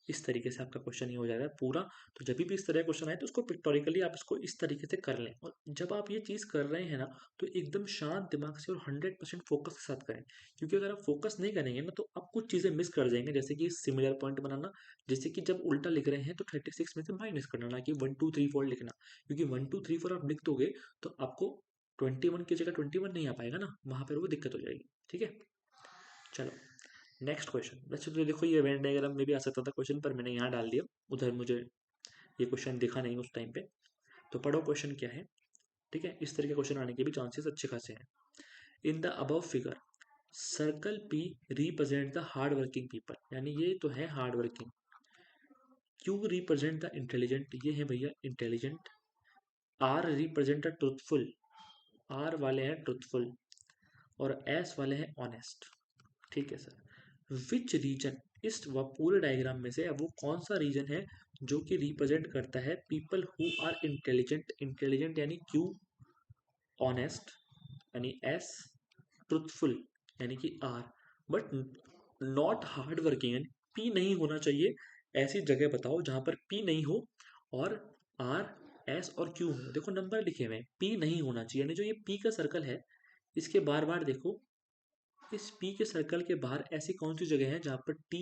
S1: इस तरीके से आपका क्वेश्चन ये हो जाएगा पूरा। तो जब भी इस तरह क्वेश्चन आए तो उसको पिक्टोरिकली आप इसको इस तरीके से कर लें, और जब आप ये चीज़ कर रहे हैं ना, तो एकदम शांत दिमाग से और 100% फोकस के साथ करें, क्योंकि अगर आप फोकस नहीं करेंगे ना तो आप कुछ चीज़ें मिस कर जाएंगे, जैसे कि सिमिलर पॉइंट बनाना, जैसे कि जब उल्टा लिख रहे हैं तो 36 में से माइनस करना, ना कि 1 2 3 4 लिखना, क्योंकि 1 2 3 4 आप लिख दोगे तो आपको 21 की जगह 21 नहीं आ पाएगा ना, वहाँ पर वो दिक्कत हो जाएगी, ठीक है। चलो नेक्स्ट क्वेश्चन। वैसे तो देखो ये वेन डायग्राम में भी आ सकता था क्वेश्चन, पर मैंने यहाँ डाल दिया, उधर मुझे ये क्वेश्चन दिखा नहीं उस टाइम पे। तो पढ़ो क्वेश्चन क्या है, ठीक है, इस तरह के क्वेश्चन आने के भी चांसेस अच्छे खासे हैं। In the above figure circle P represent the hard working people, यानी ये तो है hard working. Q represent the intelligent, ये है भैया intelligent. R represent the truthful, R वाले हैं ट्रुथफुल, और एस वाले हैं ऑनेस्ट, ठीक है सर। विच रीजन, इस पूरे डायग्राम में से वो कौन सा रीजन है जो कि रिप्रेजेंट करता है people who are intelligent, intelligent यानी क्यू, ऑनेस्ट यानी एस, ट्रुथफुल यानी कि R, but not hard working यानी पी नहीं होना चाहिए। ऐसी जगह बताओ जहां पर पी नहीं हो और आर एस और क्यू हो। देखो नंबर लिखे हुए हैं, पी नहीं होना चाहिए, यानी जो ये पी का सर्कल है इसके बार बार देखो, इस पी के सर्कल के बाहर ऐसी कौन सी जगह है जहां पर टी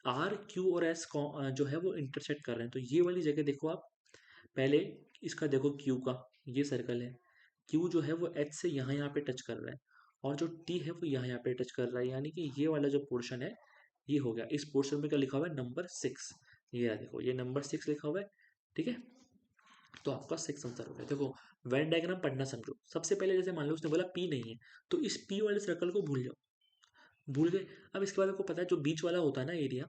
S1: आर क्यू और एस जो है वो इंटरसेक्ट कर रहे हैं, तो ये वाली जगह देखो आप। पहले इसका देखो क्यू का, ये सर्कल है, क्यू जो है वो एच से यहाँ पे टच कर रहा है, और जो टी है वो यहाँ पे टच कर रहा है, यानी कि ये वाला जो पोर्शन है ये हो गया। इस पोर्शन में क्या लिखा हुआ है नंबर 6, ये रहा देखो, ये नंबर 6 लिखा हुआ है, ठीक है। तो आपका 6 आंसर हो गया। देखो वेन डायग्राम पढ़ना समझो, सबसे पहले जैसे मान लो उसने बोला पी नहीं है, तो इस पी वाले सर्कल को भूल जाओ, भूल गए। अब इसके बाद आपको पता है जो बीच वाला होता है ना एरिया,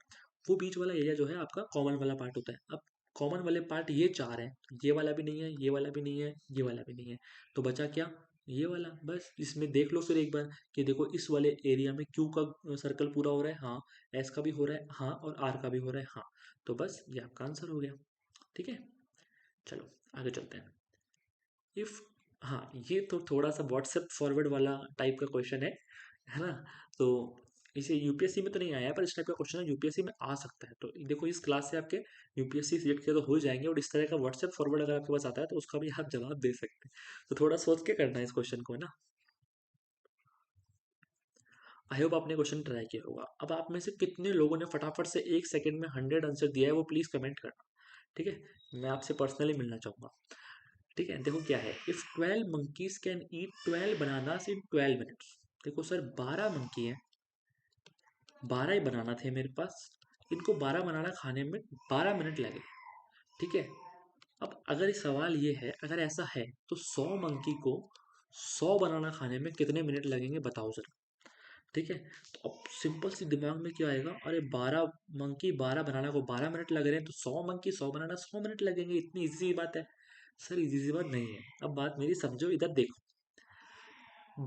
S1: वो बीच वाला एरिया जो है आपका कॉमन वाला पार्ट होता है। अब कॉमन वाले पार्ट ये 4 हैं, ये वाला भी नहीं है, ये वाला भी नहीं है, ये वाला भी नहीं है, तो बचा क्या, ये वाला बस इसमें देख लो फिर एक बार कि देखो इस वाले एरिया में क्यू का सर्कल पूरा हो रहा है, हाँ एस का भी हो रहा है, हाँ और आर का भी हो रहा है, हाँ। तो बस ये आपका आंसर हो गया। ठीक है, चलो आगे चलते हैं। इफ, हाँ ये तो थोड़ा सा व्हाट्सएप फॉरवर्ड वाला टाइप का क्वेश्चन है ना। तो इसे यूपीएससी में तो नहीं आया है, पर इस टाइप का क्वेश्चन यूपीएससी में आ सकता है। तो देखो इस क्लास से आपके यूपीएससी सिलेक्ट किया तो हो जाएंगे, और इस तरह का व्हाट्सएप फॉरवर्ड अगर आपके पास आता है तो उसका भी आप जवाब दे सकते हैं। तो थोड़ा सोच के करना है इस क्वेश्चन को, है ना। आई होप आपने क्वेश्चन ट्राई किया होगा। अब आप में से कितने लोगों ने फटाफट से 1 सेकंड में 100 आंसर दिया है वो प्लीज कमेंट करना। ठीक है, मैं आपसे पर्सनली मिलना चाहूंगा। ठीक है, देखो क्या है, if 12 monkeys can eat 12 bananas in 12 minutes. देखो सर 12 मंकी हैं, 12 ही बनाना थे मेरे पास, इनको 12 बनाना खाने में 12 मिनट लगे। ठीक है, अब अगर ये सवाल ये है, अगर ऐसा है तो 100 मंकी को 100 बनाना खाने में कितने मिनट लगेंगे बताओ जरा। ठीक है, तो अब सिंपल सी दिमाग में क्या आएगा, अरे 12 मंकी 12 बनाना को 12 मिनट लग रहे हैं, तो 100 मंकी 100 बनाना 100 मिनट लगेंगे, इतनी इजी सी बात है। सर इजी सी बात नहीं है, अब बात मेरी समझो, इधर देखो।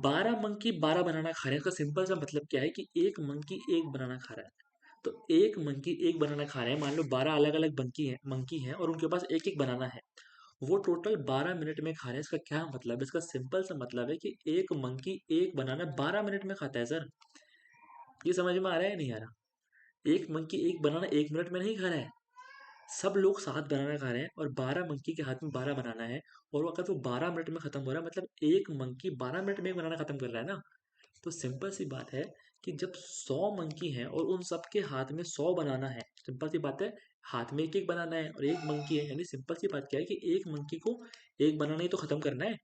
S1: 12 मंकी 12 बनाना खा रहे हैं, इसका सिंपल सा मतलब क्या है कि एक मंकी एक बनाना खा रहा है। तो एक मंकी एक बनाना खा रहे हैं, मान लो 12 अलग अलग मंकी हैं और उनके पास एक एक बनाना है। वो टोटल 12 मिनट में खा रहे हैं, इसका क्या मतलब है, इसका सिंपल सा मतलब है कि एक मंकी एक बनाना 12 मिनट में खाता है सर। ये समझ में आ रहा है नहीं आ रहा। एक मंकी एक बनाना 1 मिनट में नहीं खा रहा है, सब लोग 7 बनाना खा रहे हैं और 12 मंकी के हाथ में 12 बनाना है। और वो अगर वो 12 मिनट में खत्म हो रहा है, मतलब एक मंकी 12 मिनट में एक बनाना खत्म कर रहा है ना। तो सिंपल सी बात है कि जब 100 मंकी हैं और उन सबके हाथ में 100 बनाना है, सिंपल सी बात है, हाथ में एक एक बनाना है और एक मंकी है, यानी सिंपल सी बात क्या है कि एक मंकी को एक बनाना ही तो खत्म करना है।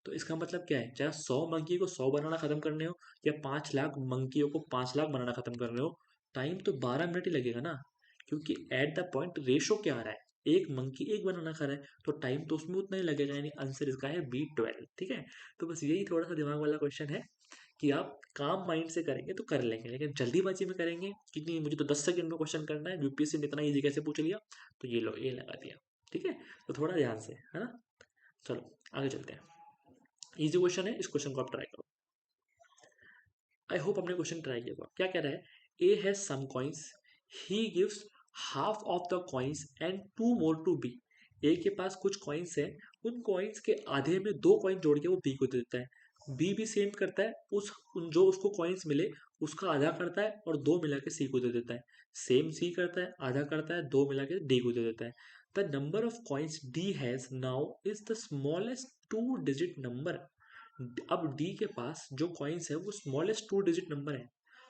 S1: तो इसका मतलब क्या है, चाहे 100 मंकी को 100 बनाना खत्म करने हो या 5 लाख मंकियों को 5 लाख बनाना खत्म करने हो, टाइम तो 12 मिनट ही लगेगा ना। क्योंकि एट द पॉइंट रेशो क्या आ रहा है, एक मंकी एक बनाना खा रहा है, तो टाइम तो उसमें उतना ही लगेगा, यानी आंसर इसका है B12। ठीक है, तो बस यही थोड़ा सा दिमाग वाला क्वेश्चन है कि आप काम माइंड से करेंगे तो कर लेंगे, लेकिन जल्दीबाजी में करेंगे क्योंकि मुझे तो 10 सेकंड में क्वेश्चन करना है, यूपीएससी ने इतना इजी कैसे पूछ लिया, तो ये लो ये लगा दिया। ठीक है, तो थोड़ा ध्यान से, है ना। चलो आगे चलते हैं। इजी क्वेश्चन है, इस क्वेश्चन को आप ट्राई करो। आई होप आपने क्वेश्चन ट्राई किया होगा। क्या कह रहा है, A has some coins, he gives half of the coins and two more to B. A के पास कुछ कॉइन्स हैं, उन कॉइन्स के आधे में दो कॉइन जोड़ के वो बी को दे देता है। बी भी सेम करता है, जो उसको कॉइन्स मिले उसका आधा करता है और दो मिला के सी को दे देता है। सेम सी करता है, आधा करता है, दो मिला के डी को दे देता है। The number of coins D has now is the smallest 2 digit number. अब डी के पास जो कॉइन्स है वो स्मॉलेस्ट 2 डिजिट नंबर है।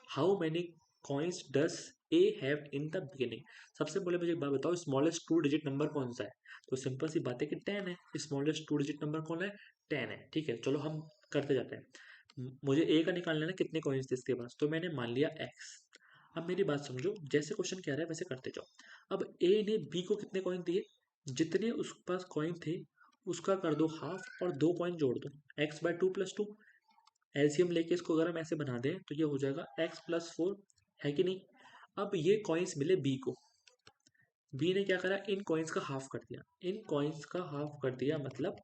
S1: How many coins does A have in the beginning. सबसे पहले मुझे एक बात बताओ, स्मॉलेस्ट 2 डिजिट नंबर कौन सा है। तो सिंपल सी बात है कि 10 है, स्मॉलेस्ट 2 डिजिट नंबर कौन है, 10 है। ठीक है, चलो हम करते जाते हैं। मुझे ए का निकालना है ना, कितने कॉइन्स थे इसके पास, तो मैंने मान लिया एक्स। अब मेरी बात समझो, जैसे क्वेश्चन कह रहा है वैसे करते जाओ। अब ए ने बी को कितने कॉइन दिए, जितने उसके पास कॉइन थे उसका कर दो हाफ और दो कॉइन जोड़ दो, x/2 + 2। एलसीएम लेके इसको अगर हम ऐसे बना दें तो ये हो जाएगा x+4, है कि नहीं। अब ये कॉइन्स मिले बी को, बी ने क्या करा, इन कॉइन्स का हाफ कर दिया, इन कॉइन्स का हाफ कर दिया मतलब,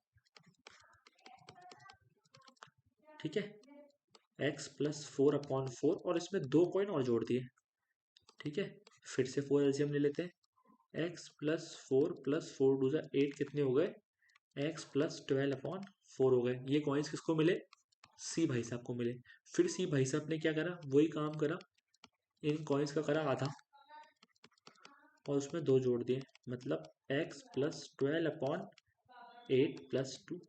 S1: ठीक है, x+4/4 और इसमें दो कॉइन और जोड़ दिए। ठीक है, फिर से 4 एलसीएम ले लेते हैं, x+4 + 4 + 8 कितने हो गए, x+12/4 हो गए। ये कॉइन्स किसको मिले, सी भाई साहब को मिले। फिर सी भाई साहब ने क्या करा, वही काम करा, इन कॉइन्स का करा आधा और उसमें दो जोड़ दिए, मतलब x+12/8 + 2।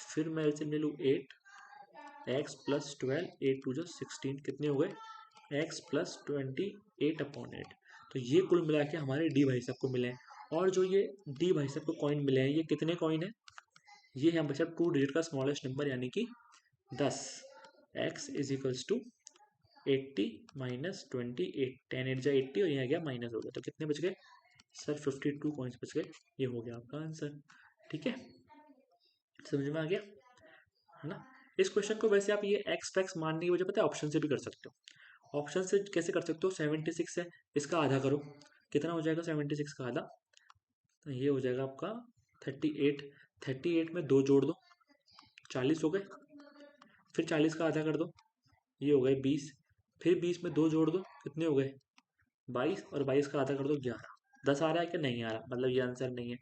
S1: फिर मैं एलसीएम ले लूँ 8, x+12 8×2 = 16 कितने हो गए, x+28/8। तो ये कुल मिला के हमारे डी भाई साहब को मिले हैं। और जो ये डी भाई साहब को कॉइन मिले हैं, ये कितने कॉइन है, ये है भाई साहब 2 डिजिट का स्मॉलेस्ट नंबर, यानी कि 10। x = 80 - 28, 10 8 × 80 और यहाँ गया माइनस हो गया, तो कितने बच गए सर, 52 कॉइन्स बच गए। ये हो गया आपका आंसर। ठीक है, समझ में आ गया, है ना। इस क्वेश्चन को वैसे आप ये एक्स फैक्स मानने की वजह पता है, ऑप्शन से भी कर सकते हो। ऑप्शन से कैसे कर सकते हो, 76 है, इसका आधा करो, कितना हो जाएगा 76 का आधा, तो ये हो जाएगा आपका 38। 38 में दो जोड़ दो, 40 हो गए। फिर 40 का आधा कर दो, ये हो गए 20। फिर 20 में 2 जोड़ दो, कितने हो गए 22, और 22 का आधा कर दो 11। 10 आ रहा है कि नहीं आ रहा, मतलब ये आंसर नहीं है।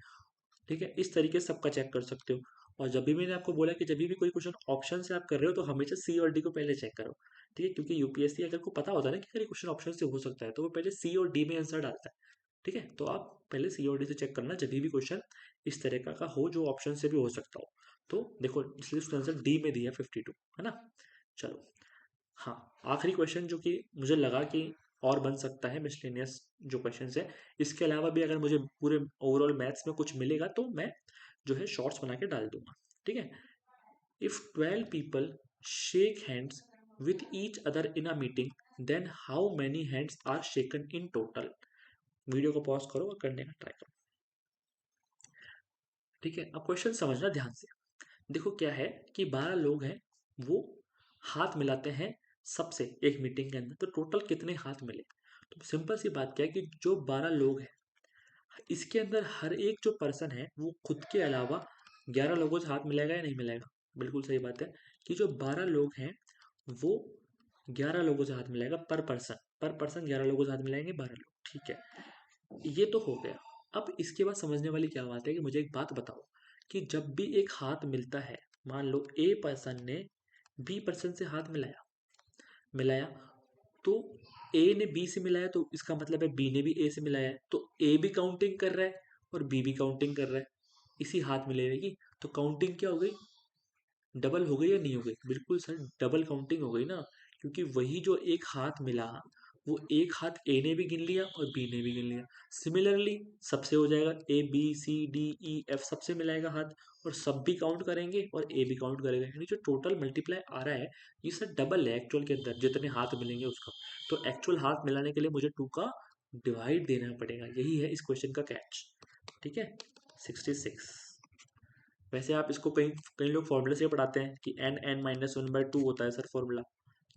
S1: ठीक है, इस तरीके से सबका चेक कर सकते हो। और जब भी मैंने आपको बोला कि जब भी कोई क्वेश्चन ऑप्शन से आप कर रहे हो तो हमेशा सी और डी को पहले चेक करो। ठीक है, क्योंकि यूपीएससी अगर को पता होता है ना कि अगर ये क्वेश्चन ऑप्शन से हो सकता है तो वो पहले सी और डी में आंसर डालता है। ठीक है, तो आप पहले सी और डी से चेक करना जब भी क्वेश्चन इस तरह का हो जो ऑप्शन से भी हो सकता हो। तो देखो, इसलिए उसका आंसर डी में दिया 52, है ना। चलो, हाँ, आखिरी क्वेश्चन जो कि मुझे लगा कि और बन सकता है मिसलेनियस जो क्वेश्चन है, इसके अलावा भी अगर मुझे पूरे ओवरऑल मैथ्स में कुछ मिलेगा तो मैं जो है शॉर्ट्स बना के डाल दूंगा। ठीक है, if 12 people shake hands with each other in a meeting, then how many hands are shaken in total. Video को पॉज करो और करने का ट्राई करो। ठीक है, अब क्वेश्चन समझना ध्यान से। देखो क्या है कि 12 लोग हैं, वो हाथ मिलाते हैं सबसे एक मीटिंग के अंदर, तो टोटल कितने हाथ मिले। तो सिंपल सी बात क्या है कि जो 12 लोग हैं इसके अंदर हर एक जो पर्सन है वो खुद के अलावा 11 लोगों से हाथ मिलाएगा या नहीं मिलाएगा। बिल्कुल सही बात है कि जो 12 लोग हैं वो 11 लोगों से हाथ मिलाएगा, पर पर्सन 11 लोगों से हाथ मिलाएंगे 12 लोग। ठीक है, ये तो हो गया। अब इसके बाद समझने वाली क्या बात है कि मुझे एक बात बताओ कि जब भी एक हाथ मिलता है, मान लो ए पर्सन ने बी पर्सन से हाथ मिलाया मिलाया तो ए ने बी से मिलाया तो इसका मतलब है बी ने भी ए से मिलाया है, तो ए भी काउंटिंग कर रहा है और बी भी काउंटिंग कर रहा है इसी हाथ मिले हुए की। तो काउंटिंग क्या हो गई, डबल हो गई या नहीं हो गई। बिल्कुल सर, डबल काउंटिंग हो गई ना, क्योंकि वही जो एक हाथ मिला वो एक हाथ ए ने भी गिन लिया और बी ने भी गिन लिया। सिमिलरली सबसे हो जाएगा, A B C D E F सबसे मिलाएगा हाथ, और सब भी काउंट करेंगे और ए भी काउंट करेगा, यानी जो टोटल मल्टीप्लाई आ रहा है ये सर डबल है एक्चुअल के अंदर जितने हाथ मिलेंगे उसका। तो एक्चुअल हाथ मिलाने के लिए मुझे 2 का डिवाइड देना पड़ेगा, यही है इस क्वेश्चन का कैच। ठीक है, 66। वैसे आप इसको कई कई लोग फॉर्मूले से पढ़ाते हैं कि n(n-1/2) होता है सर फॉर्मूला,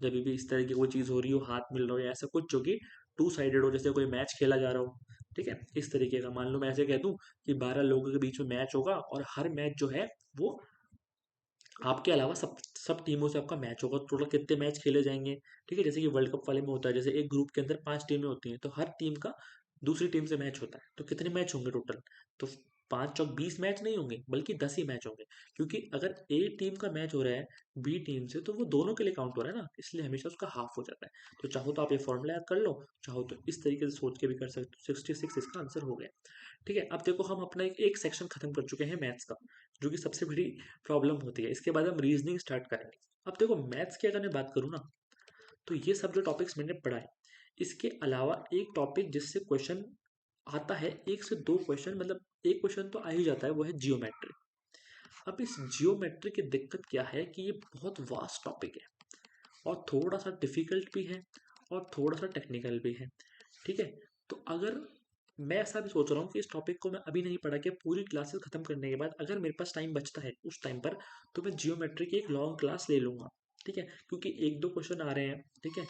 S1: जब भी इस तरह की कोई चीज़ हो रही हो, हाथ मिल रहा हो या ऐसा कुछ जो कि 2 साइडेड हो, जैसे कोई मैच खेला जा रहा हो। ठीक है, इस तरीके का मान लो मैं ऐसे कह दूं कि 12 लोगों के बीच में मैच होगा और हर मैच जो है वो आपके अलावा सब सब टीमों से आपका मैच होगा। टोटल कितने मैच खेले जाएंगे। ठीक है, जैसे कि वर्ल्ड कप वाले में होता है, जैसे एक ग्रुप के अंदर 5 टीमें होती हैं तो हर टीम का दूसरी टीम से मैच होता है, तो कितने मैच होंगे टोटल। तो 5 चौक 20 मैच नहीं होंगे बल्कि 10 ही मैच होंगे, क्योंकि अगर ए टीम का मैच हो रहा है बी टीम से तो वो दोनों के लिए काउंट हो रहा है ना, इसलिए हमेशा उसका हाफ हो जाता है। तो चाहो तो आप ये फॉर्मूला याद कर लो, चाहो तो इस तरीके से सोच के भी कर सकते हो। 66 इसका आंसर हो गया। ठीक है, अब देखो हम अपना एक सेक्शन खत्म कर चुके हैं मैथ्स का, जो कि सबसे बड़ी प्रॉब्लम होती है। इसके बाद हम रीजनिंग स्टार्ट करेंगे। अब देखो मैथ्स की अगर मैं बात करूँ ना, तो ये सब जो टॉपिक्स मैंने पढ़ाए, इसके अलावा एक टॉपिक जिससे क्वेश्चन आता है, 1 से 2 क्वेश्चन, मतलब एक क्वेश्चन तो आ ही जाता है, वो है जियोमेट्री। अब इस जियोमेट्री की दिक्कत क्या है कि ये बहुत वास्ट टॉपिक है और थोड़ा सा डिफिकल्ट भी है और थोड़ा सा टेक्निकल भी है। ठीक है, तो अगर मैं ऐसा भी सोच रहा हूँ कि इस टॉपिक को मैं अभी नहीं पढ़ा के पूरी क्लासेस खत्म करने के बाद अगर मेरे पास टाइम बचता है उस टाइम पर, तो मैं जियोमेट्री की एक लॉन्ग क्लास ले लूंगा। ठीक है, क्योंकि 1-2 क्वेश्चन आ रहे हैं। ठीक है,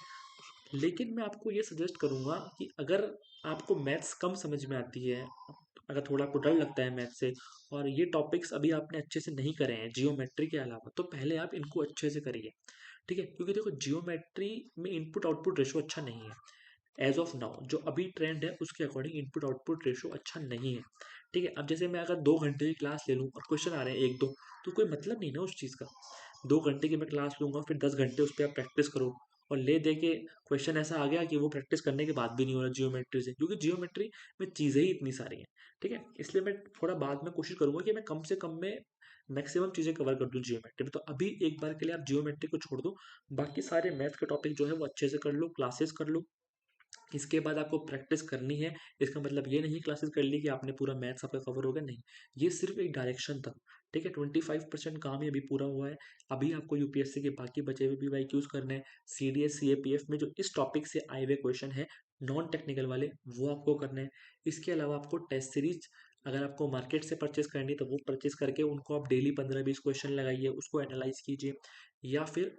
S1: लेकिन मैं आपको ये सजेस्ट करूंगा कि अगर आपको मैथ्स कम समझ में आती है, अगर थोड़ा आपको डर लगता है मैथ्स से, और ये टॉपिक्स अभी आपने अच्छे से नहीं करे हैं जियोमेट्री के अलावा, तो पहले आप इनको अच्छे से करिए। ठीक है, क्योंकि देखो जियोमेट्री में इनपुट आउटपुट रेशो अच्छा नहीं है। एज ऑफ नाउ जो अभी ट्रेंड है उसके अकॉर्डिंग इनपुट आउटपुट रेशो अच्छा नहीं है। ठीक है, अब जैसे मैं अगर 2 घंटे की क्लास ले लूँ और क्वेश्चन आ रहे हैं 1-2, तो कोई मतलब नहीं ना उस चीज़ का। 2 घंटे की मैं क्लास लूंगा, फिर 10 घंटे उस पर आप प्रैक्टिस करो, और ले दे के क्वेश्चन ऐसा आ गया कि वो प्रैक्टिस करने के बाद भी नहीं हो रहा जियोमेट्री से, क्योंकि जियोमेट्री में चीज़ें ही इतनी सारी हैं। ठीक है, इसलिए मैं थोड़ा बाद में कोशिश करूंगा कि मैं कम से कम में मैक्सिमम चीज़ें कवर कर दूं जियोमेट्री में। तो अभी एक बार के लिए आप जियोमेट्री को छोड़ दो, बाकी सारे मैथ के टॉपिक जो है वो अच्छे से कर लो, क्लासेस कर लो। इसके बाद आपको प्रैक्टिस करनी है। इसका मतलब ये नहीं क्लासेस कर ली कि आपने पूरा मैथ्स आपका कवर हो गया, नहीं। ये सिर्फ एक डायरेक्शन था। ठीक है, 25% काम ही अभी पूरा हुआ है। अभी आपको यूपीएससी के बाकी बचे हुए PYQs करने हैं। CDS CAPF में जो इस टॉपिक से आए हुए क्वेश्चन है नॉन टेक्निकल वाले, वो आपको करने हैं। इसके अलावा आपको टेस्ट सीरीज अगर आपको मार्केट से परचेस करनी है तो वो परचेस करके उनको आप डेली 15-20 क्वेश्चन लगाइए, उसको एनालाइज कीजिए। या फिर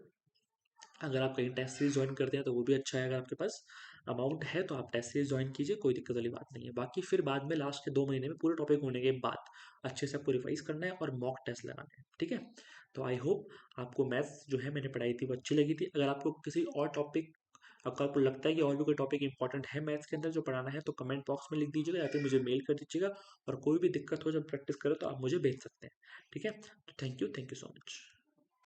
S1: अगर आप कहीं टेस्ट सीरीज ज्वाइन करते हैं तो वो भी अच्छा है, अगर आपके पास अमाउंट है तो आप टेस्ट सीरीज ज्वाइन कीजिए, कोई दिक्कत वाली बात नहीं है। बाकी फिर बाद में लास्ट के 2 महीने में पूरे टॉपिक होने के बाद अच्छे से आपको रिवाइज करना है और मॉक टेस्ट लगाना है। ठीक है, तो आई होप आपको मैथ्स जो है मैंने पढ़ाई थी वो अच्छी लगी थी। अगर आपको किसी और टॉपिक, अगर आपको लगता है कि और भी कोई टॉपिक इंपॉर्टेंट है मैथ्स के अंदर जो पढ़ाना है, तो कमेंट बॉक्स में लिख दीजिएगा या फिर मुझे मेल कर दीजिएगा। और कोई भी दिक्कत हो जब प्रैक्टिस करो तो आप मुझे भेज सकते हैं। ठीक है, तो थैंक यू सो मच।